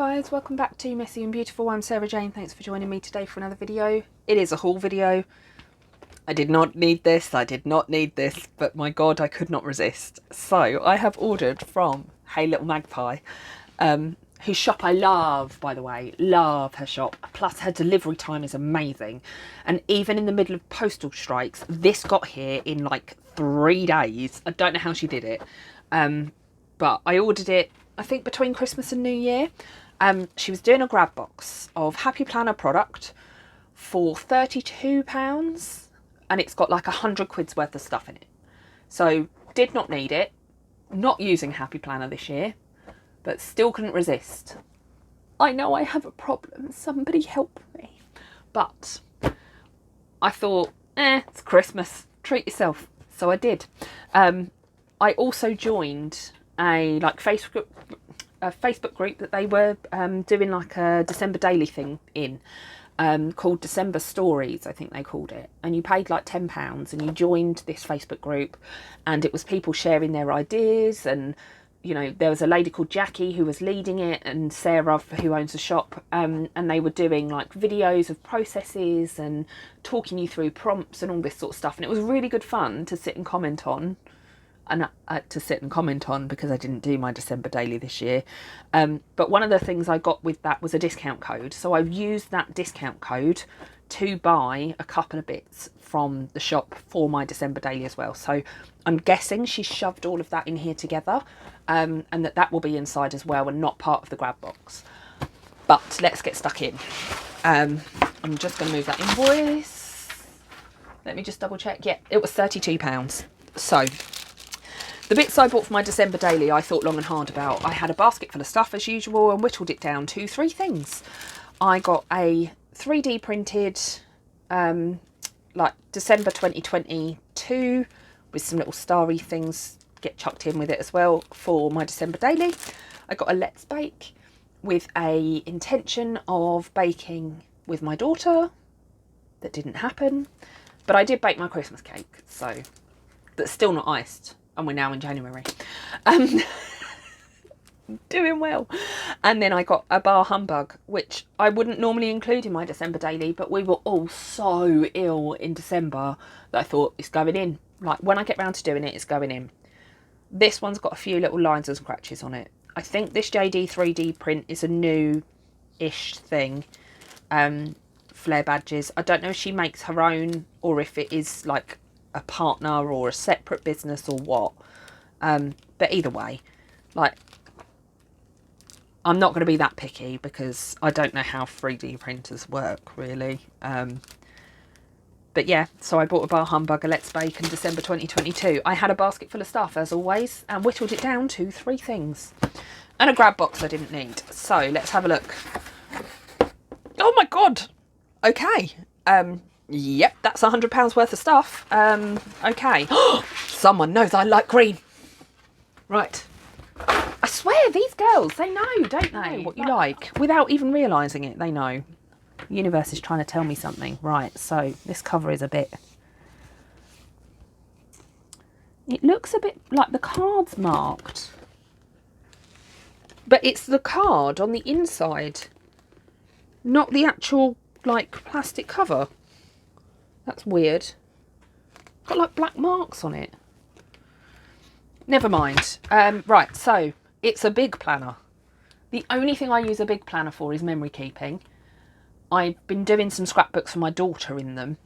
guys, welcome back to Messy and Beautiful. I'm Sarah Jane. Thanks for joining me today for another video. It is a haul video. I did not need this, but my god, I could not resist. So I have ordered from Hey Little Magpie, whose shop I love, by the way. Love her shop. Plus her delivery time is amazing. And even in the middle of postal strikes, this got here in like 3 days. I don't know how she did it. But I ordered it, I think, between Christmas and New Year. She was doing a grab box of Happy Planner product for £32, and it's got like 100 quid's worth of stuff in it. So did not need it, not using Happy Planner this year, but still couldn't resist. I know I have a problem, somebody help me. But I thought, it's Christmas, treat yourself. So I did. I also joined a Facebook group that they were doing like a December daily thing in, called December Stories, I think they called it. And you paid like £10 and you joined this Facebook group, and it was people sharing their ideas. And you know, there was a lady called Jackie who was leading it, and Sarah, who owns a shop, and they were doing like videos of processes and talking you through prompts and all this sort of stuff. And it was really good fun to sit and comment on. Because I didn't do my December daily this year. But one of the things I got with that was a discount code. So I've used that discount code to buy a couple of bits from the shop for my December daily as well. So I'm guessing she shoved all of that in here together, and that will be inside as well and not part of the grab box. But let's get stuck in. I'm just going to move that invoice. Let me just double check. Yeah, it was £32. So the bits I bought for my December daily, I thought long and hard about. I had a basket full of stuff as usual and whittled it down to 3 things. I got a 3D printed, like December 2022 with some little starry things get chucked in with it as well for my December daily. I got a Let's Bake with a intention of baking with my daughter. That didn't happen, but I did bake my Christmas cake, so that's still not iced. And we're now in January. Doing well. And then I got a bar humbug, which I wouldn't normally include in my December daily, but we were all so ill in December that I thought it's going in. Like, when I get round to doing it, it's going in. This one's got a few little lines and scratches on it. I think this JD 3D print is a new-ish thing. Flare badges. I don't know if she makes her own or if it is like a partner or a separate business or what, but either way, like, I'm not going to be that picky because I don't know how 3D printers work really, but yeah, so I bought a bar humbug, a Let's Bake, in December 2022. I had a basket full of stuff as always and whittled it down to 3 things and a grab box I didn't need. So let's have a look. Oh my god, okay. Yep, that's £100 worth of stuff. Okay. Someone knows I like green. Right. I swear, these girls, they know, don't they, what you like? Without even realising it, they know. The universe is trying to tell me something. Right, so this cover is a bit... It looks a bit like the card's marked. But it's the card on the inside, not the actual, like, plastic cover. That's weird. Got like black marks on it. Never mind. Right, so it's a big planner. The only thing I use a big planner for is memory keeping. I've been doing some scrapbooks for my daughter in them.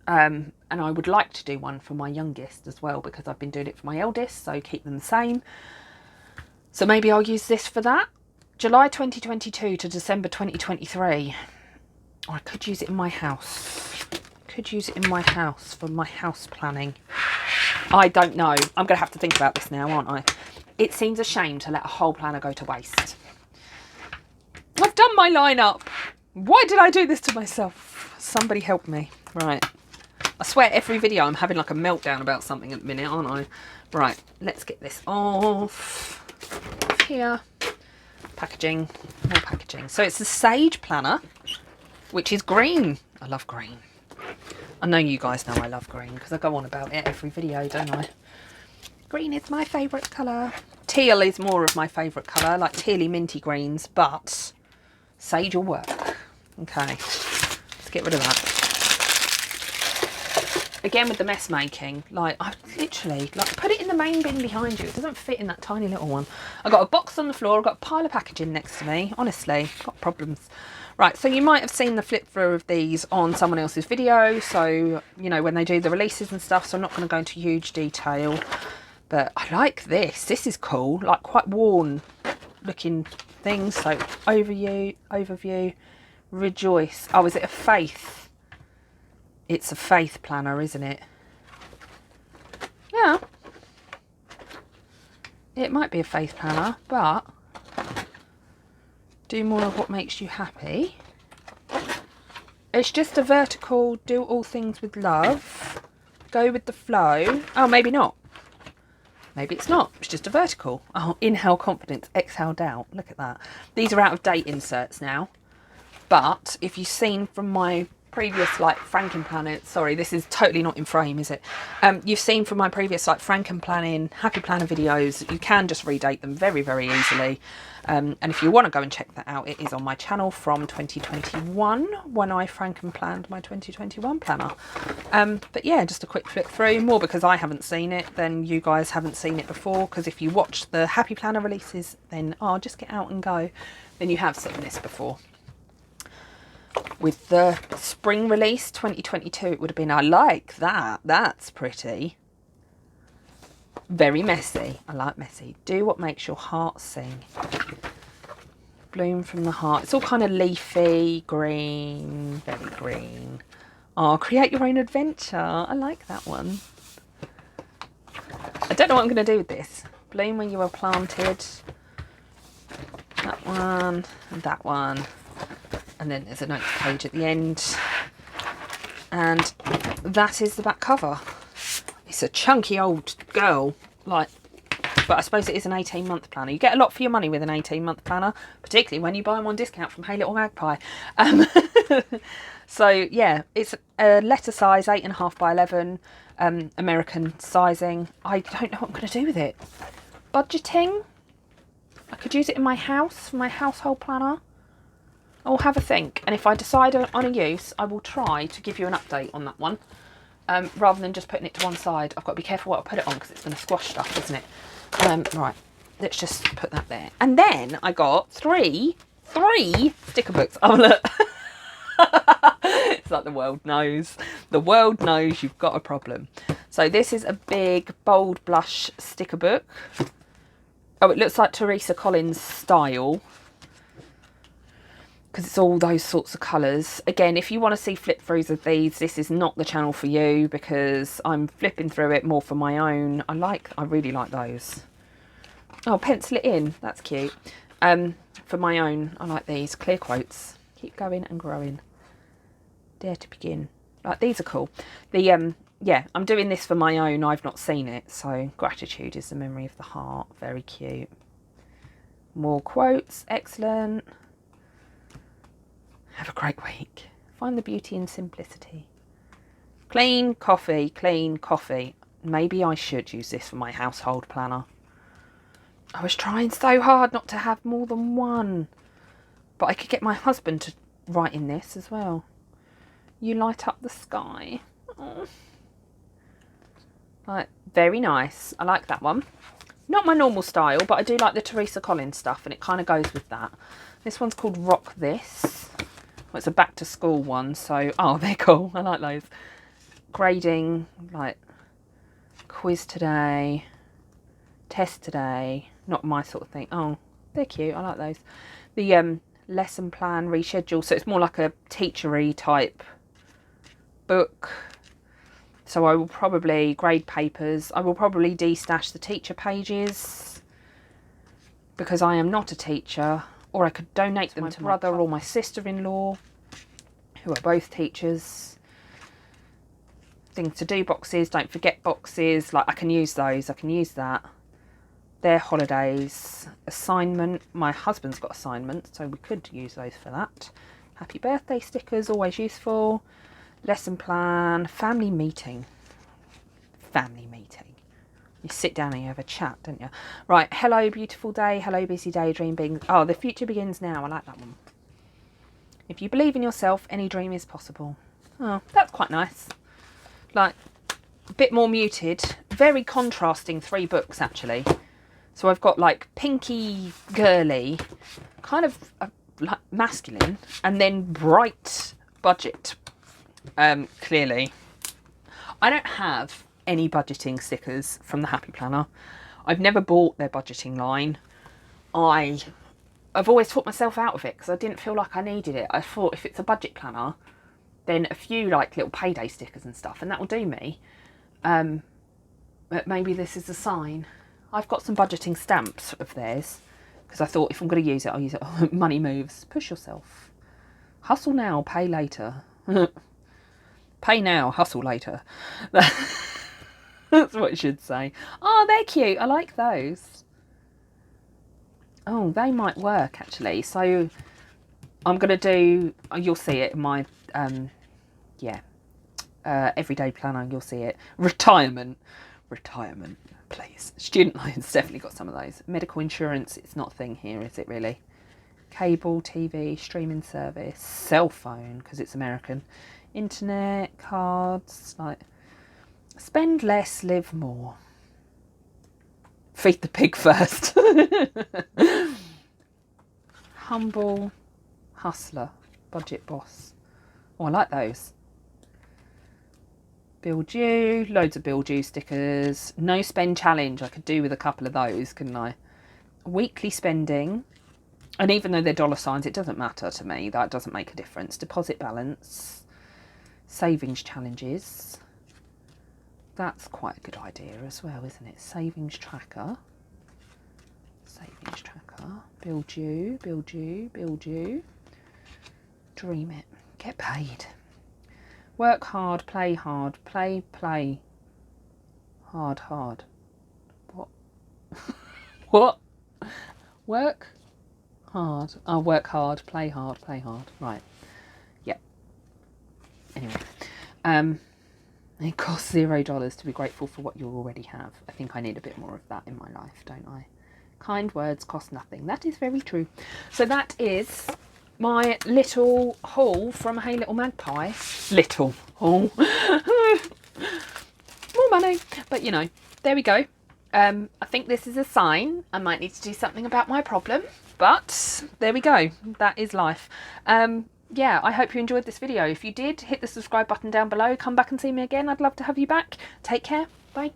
And I would like to do one for my youngest as well because I've been doing it for my eldest, so keep them the same. So maybe I'll use this for that. July 2022 to December 2023. Oh, I could use it in my house. Could use it in my house for my house planning. I don't know. I'm going to have to think about this now, aren't I? It seems a shame to let a whole planner go to waste. I've done my lineup. Why did I do this to myself? Somebody help me. Right. I swear every video I'm having like a meltdown about something at the minute, aren't I? Right. Let's get this off. Here. Packaging. More packaging. So it's a Sage planner, which is green. I love green. I know you guys know I love green because I go on about it every video, don't I? Green is my favourite colour. Teal is more of my favourite colour, like tealy minty greens, but sage will work. Okay, let's get rid of that. Again with the mess making, like I literally, like put it in the main bin behind you. It doesn't fit in that tiny little one. I've got a box on the floor, I've got a pile of packaging next to me. Honestly, got problems. Right, so you might have seen the flip through of these on someone else's video. So, you know, when they do the releases and stuff, so I'm not going to go into huge detail. But I like this. This is cool, like quite worn looking things. So overview, rejoice. Oh, is it a faith? It's a faith planner, isn't it? Yeah. It might be a faith planner, but do more of what makes you happy. It's just a vertical, do all things with love. Go with the flow. Oh, maybe not. Maybe it's not. It's just a vertical. Oh, inhale confidence, exhale doubt. Look at that. These are out of date inserts now. But if you've seen from my previous like Frankenplanet, sorry, this is totally not in frame, is it? You've seen from my previous like Frankenplanning, Happy Planner videos, you can just redate them very, very easily. And if you want to go and check that out, it is on my channel from 2021 when I Frankenplanned my 2021 planner. But yeah, just a quick flip through, more because I haven't seen it than you guys haven't seen it before. Because if you watch the Happy Planner releases, then oh, just get out and go. Then you have seen this before. With the spring release 2022, it would have been, I like that. That's pretty. Very messy. I like messy. Do what makes your heart sing. Bloom from the heart. It's all kind of leafy, green, very green. Oh, create your own adventure. I like that one. I don't know what I'm going to do with this. Bloom when you are planted. That one and that one. And then there's a note page at the end. And that is the back cover. It's a chunky old girl, like, but I suppose it is an 18-month planner. You get a lot for your money with an 18-month planner, particularly when you buy them on discount from Hey Little Magpie. So yeah, it's a letter size, 8.5 by 11, American sizing. I don't know what I'm going to do with it. Budgeting. I could use it in my house, for my household planner. I'll have a think, and if I decide on a use, I will try to give you an update on that one, rather than just putting it to one side. I've got to be careful what I put it on because it's going to squash stuff, isn't it? Right, let's just put that there. And then I got three sticker books. Oh, look. It's like the world knows. The world knows you've got a problem. So this is a big, bold blush sticker book. Oh, it looks like Teresa Collins' style, because it's all those sorts of colours. Again, if you want to see flip throughs of these, this is not the channel for you, because I'm flipping through it more for my own. I really like those. Oh, pencil it in, that's cute. For my own, I like these clear quotes. Keep going and growing. Dare to begin. Like, these are cool. The yeah, I'm doing this for my own. I've not seen it, so gratitude is the memory of the heart. Very cute. More quotes, excellent. Have a great week. Find the beauty in simplicity. Clean coffee, clean coffee. Maybe I should use this for my household planner. I was trying so hard not to have more than one. But I could get my husband to write in this as well. You light up the sky. Oh. Like, very nice. I like that one. Not my normal style, but I do like the Teresa Collins stuff, and it kind of goes with that. This one's called Rock This. Well, it's a back to school one, so oh, they're cool. I like those. Grading, like quiz today, test today. Not my sort of thing. Oh, they're cute. I like those. The lesson plan reschedule. So it's more like a teachery type book. So I will probably grade papers. I will probably de-stash the teacher pages because I am not a teacher. Or I could donate them to my brother or my sister-in-law, who are both teachers. Things to do boxes, don't forget boxes. Like, I can use those, I can use that. Their holidays. Assignment. My husband's got assignments, so we could use those for that. Happy birthday stickers, always useful. Lesson plan. Family meeting. Family meeting. You sit down and you have a chat, don't you? Right, hello beautiful day, hello busy daydream being. Oh, the future begins now. I like that one. If you believe in yourself, any dream is possible. Oh, that's quite nice. Like, a bit more muted. Very contrasting 3 books, actually. So I've got, like, pinky, girly, kind of like masculine, and then bright budget, clearly. I don't have any budgeting stickers from the Happy Planner. I've never bought their budgeting line. I've always taught myself out of it because I didn't feel like I needed it. I thought if it's a budget planner, then a few like little payday stickers and stuff, and that will do me. But maybe this is a sign. I've got some budgeting stamps of theirs because I thought if I'm going to use it, I'll use it. Oh, money moves. Push yourself. Hustle now, pay later. Pay now, hustle later. That's what it should say. Oh, they're cute. I like those. Oh, they might work actually. So I'm going to do, you'll see it in my, everyday planner, you'll see it. Retirement, please. Student loans, definitely got some of those. Medical insurance, it's not a thing here, is it really? Cable, TV, streaming service, cell phone, because it's American. Internet, cards, like, spend less, live more. Feed the pig first. Humble, hustler, budget boss. Oh, I like those. Build you, loads of build you stickers. No spend challenge, I could do with a couple of those, couldn't I? Weekly spending, and even though they're dollar signs, it doesn't matter to me. That doesn't make a difference. Deposit balance, savings challenges. That's quite a good idea as well, isn't it? Savings tracker, build you, build you, build you. Dream it, get paid. Work hard, play hard, play, hard. What? What? Work hard. Oh, work hard, play hard. Right. Yep. Anyway, it costs $0 to be grateful for what you already have. I think I need a bit more of that in my life, don't I? Kind words cost nothing. That is very true. So that is my little haul from Hey Little Magpie. Little haul. More money. But, you know, there we go. I think this is a sign. I might need to do something about my problem. But there we go. That is life. Yeah, I hope you enjoyed this video. If you did, hit the subscribe button down below. Come back and see me again. I'd love to have you back. Take care. Bye.